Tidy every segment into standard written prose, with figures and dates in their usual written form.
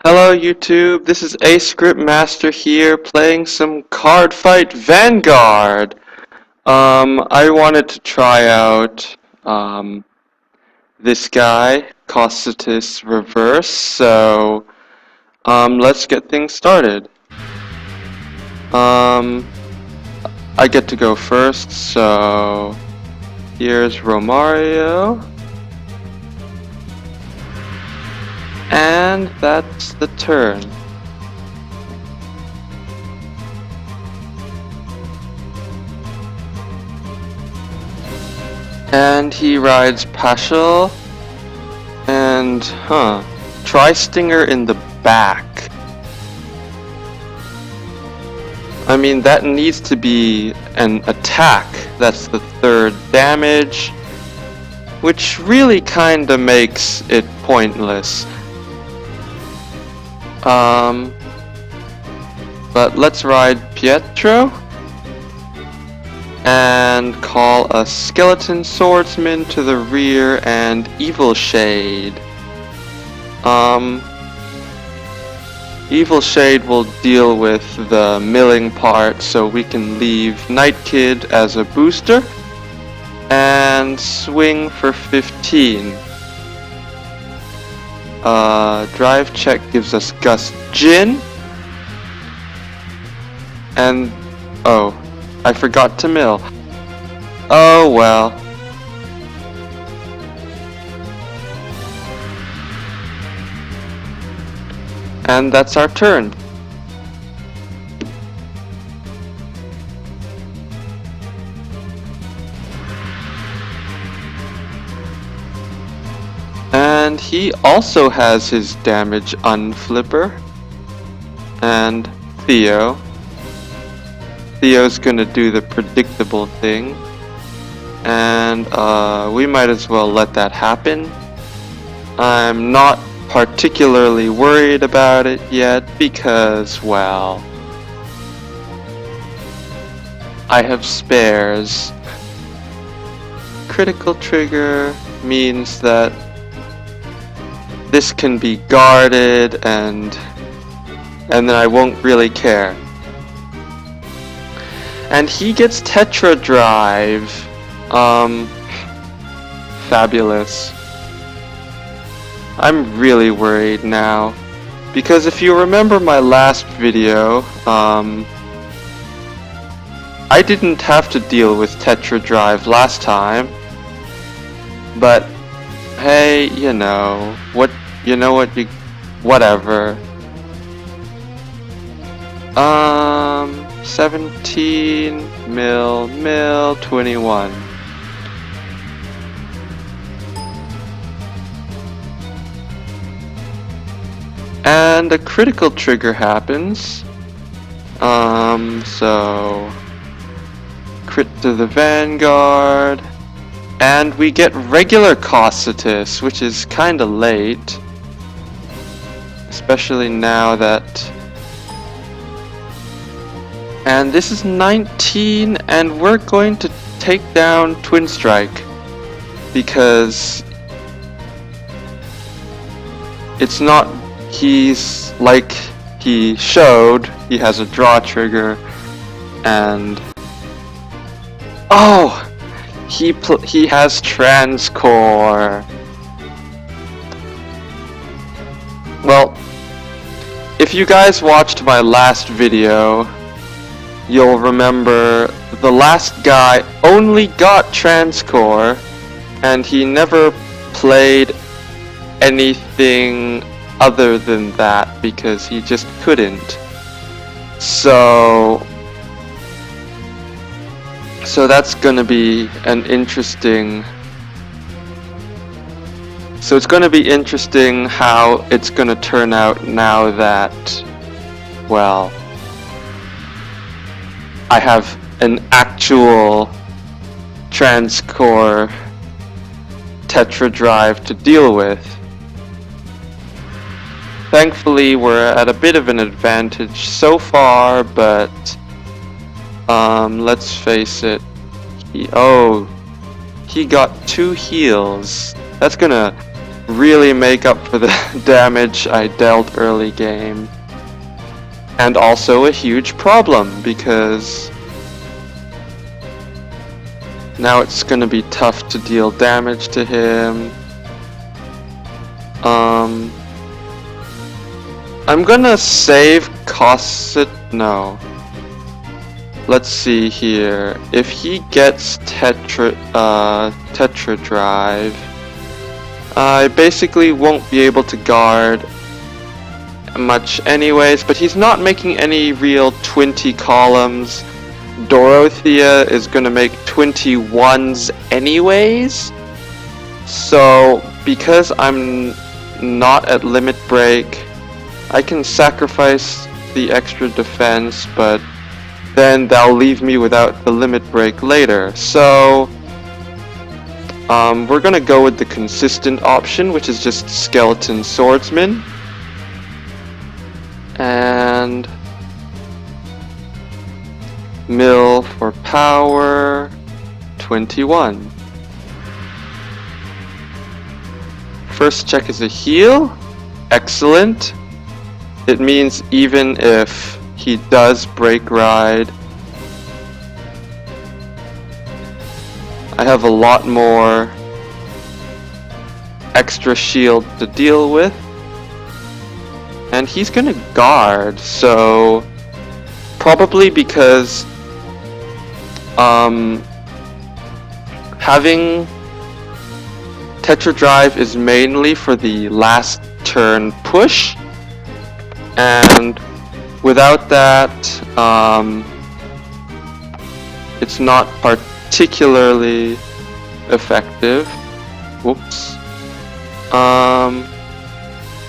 Hello YouTube, this is A Script Master here playing some Cardfight Vanguard. I wanted to try out this guy, Cocytus Reverse, so let's get things started. I get to go first, so here's Romario. And that's the turn. And he rides Paschal and Tri-Stinger in the back. I mean, that needs to be an attack. That's the third damage, which really kinda makes it pointless. But let's ride Pietro and call a Skeleton Swordsman to the rear and Evil Shade. Evil Shade will deal with the milling part, so we can leave Night Kid as a booster and swing for 15. Drive check gives us Gust Jin. And, oh, I forgot to mill. Oh well. And that's our turn. And he also has his damage unflipper. And Theo. Theo's gonna do the predictable thing. And we might as well let that happen. I'm not particularly worried about it yet because, well, I have spares. Critical trigger means that this can be guarded and then I won't really care. And he gets Tetra-drive. Fabulous. I'm really worried now, because if you remember my last video, I didn't have to deal with Tetra-drive last time, but hey, whatever. 17 mil 21. And a critical trigger happens. So crit to the Vanguard, and we get regular Cocytus, which is kinda late, especially now that. And this is 19, and we're going to take down Twin Strike, because it's not, he's like he showed, he has a draw trigger, and oh, he has Transcore. Well, if you guys watched my last video, you'll remember the last guy only got Transcore, and he never played anything other than that because he just couldn't. So that's gonna be an interesting. So it's gonna be interesting how it's gonna turn out now that, well, I have an actual Transcore Tetra-drive to deal with. Thankfully, we're at a bit of an advantage so far, but let's face it. He got 2 heals. That's gonna really make up for the damage I dealt early game. And also a huge problem, because now it's gonna be tough to deal damage to him. I'm gonna save Cocytus. No. Let's see here. If he gets Tetra-drive, I basically won't be able to guard much anyways, but he's not making any real 20 columns. Dorothea is gonna make 21s anyways. So, because I'm not at limit break, I can sacrifice the extra defense, but then that'll leave me without the limit break later. So, we're gonna go with the consistent option, which is just Skeleton Swordsman. And mill for power, 21. First check is a heal. Excellent. It means even if he does break ride, I have a lot more extra shield to deal with. And he's gonna guard, so probably because having Tetra-drive is mainly for the last turn push, and without that, it's not particularly effective. Whoops.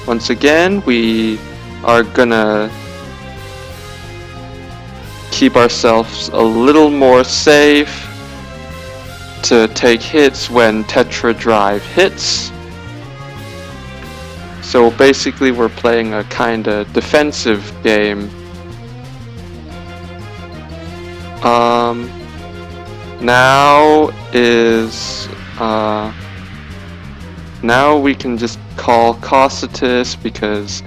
Once again, we are gonna keep ourselves a little more safe to take hits when Tetra-drive hits. So basically we're playing a kinda defensive game. Now we can just call Cocytus, because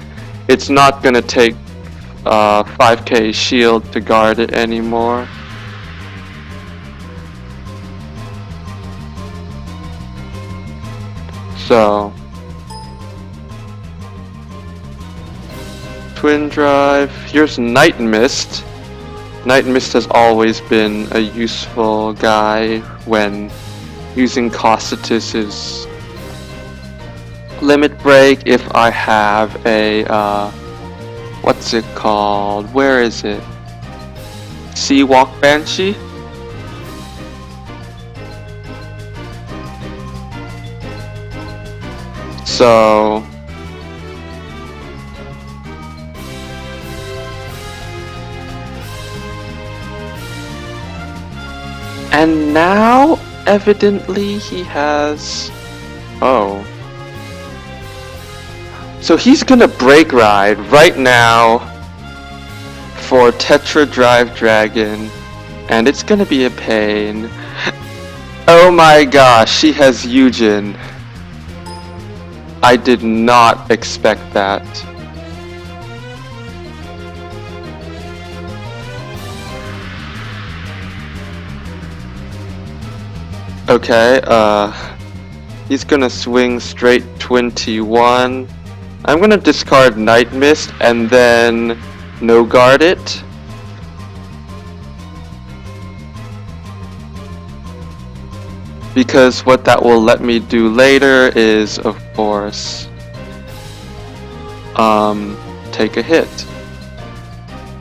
it's not gonna take 5k shield to guard it anymore. So Twin Drive. Here's Night Mist. Night Mist has always been a useful guy when using Cocytus's limit break. If I have a what's it called? Where is it? Seawalk Banshee? So and now evidently he has so he's gonna break ride right now for Tetra-drive Dragon, and it's gonna be a pain. Oh my gosh, she has Eugen. I did not expect that. Okay, he's gonna swing straight 21. I'm gonna discard Night Mist and then no guard it. Because what that will let me do later is, of course, take a hit.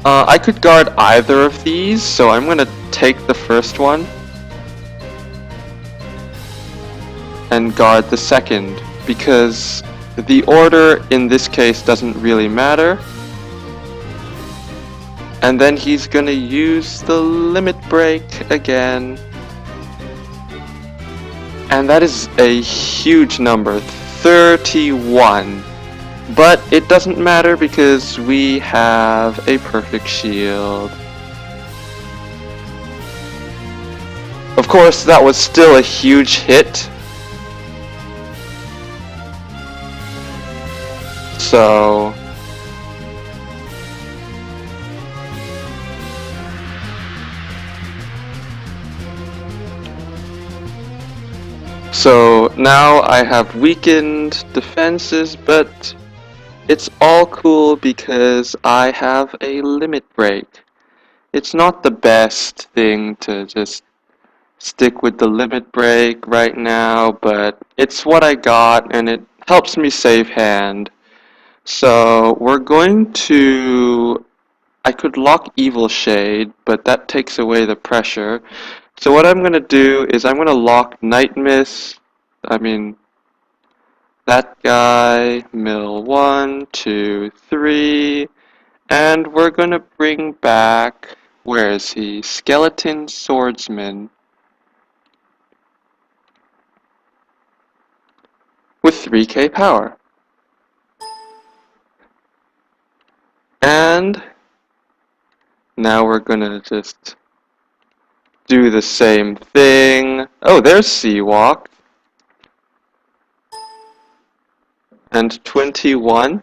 I could guard either of these, so I'm gonna take the first one and guard the second, because the order in this case doesn't really matter. And then he's gonna use the limit break again. And that is a huge number, 31. But it doesn't matter because we have a perfect shield. Of course, that was still a huge hit. So now I have weakened defenses, but it's all cool because I have a limit break. It's not the best thing to just stick with the limit break right now, but it's what I got and it helps me save hand. So we're going to... I could lock Evil Shade, but that takes away the pressure. So what I'm going to do is I'm going to lock Night Mist, that guy, mill 1, 2, 3, and we're going to bring back, where is he? Skeleton Swordsman with 3k power. And now we're going to just do the same thing. Oh, there's Seawalk. And 21.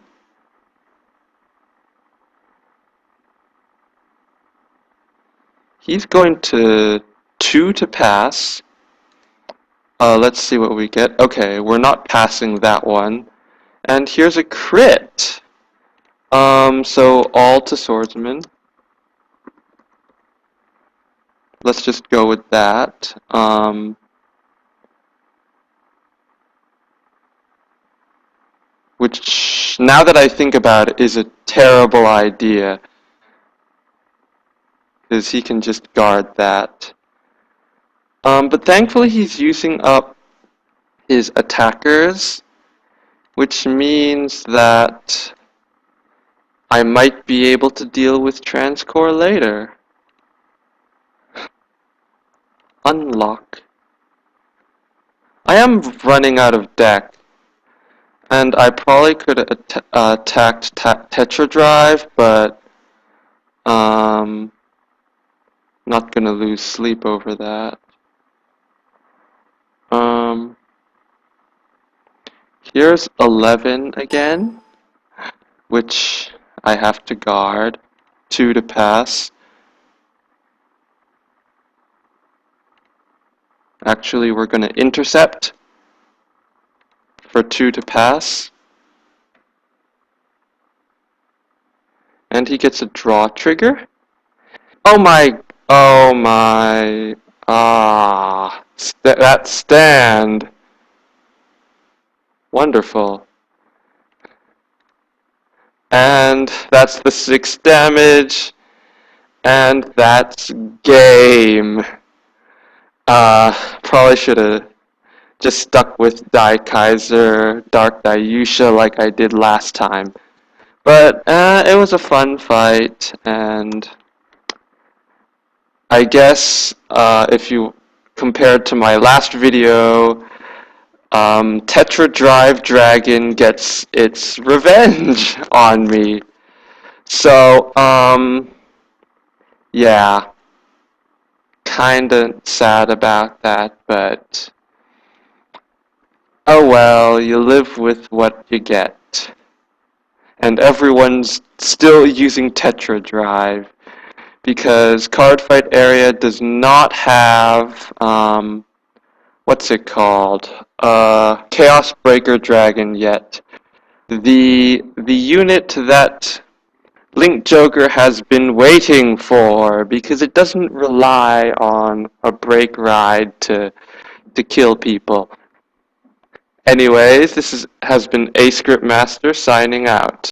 He's going to 2 to pass. Let's see what we get. Okay, we're not passing that one. And here's a crit. So all to Swordsman. Let's just go with that. Which, now that I think about it, is a terrible idea. Because he can just guard that. But thankfully he's using up his attackers, which means that I might be able to deal with Transcore later. Unlock. I am running out of deck, and I probably could have attacked Tetra-drive, but not gonna lose sleep over that. Here's 11 again, which I have to guard. 2 to pass. Actually, we're gonna intercept for 2 to pass. And he gets a draw trigger. Oh my, that stand. Wonderful. And that's the 6 damage. And that's game. Probably should have just stuck with Kaiser, Dark Dayusha like I did last time. But it was a fun fight, and I guess if you compared to my last video, Tetra-drive Dragon gets its revenge on me. So, yeah, kinda sad about that, but oh well, you live with what you get. And everyone's still using Tetra-drive because Cardfight area does not have, what's it called? Chaos Breaker Dragon yet. The unit that Link Joker has been waiting for, because it doesn't rely on a break ride to kill people. Anyways, this has been A Script Master signing out.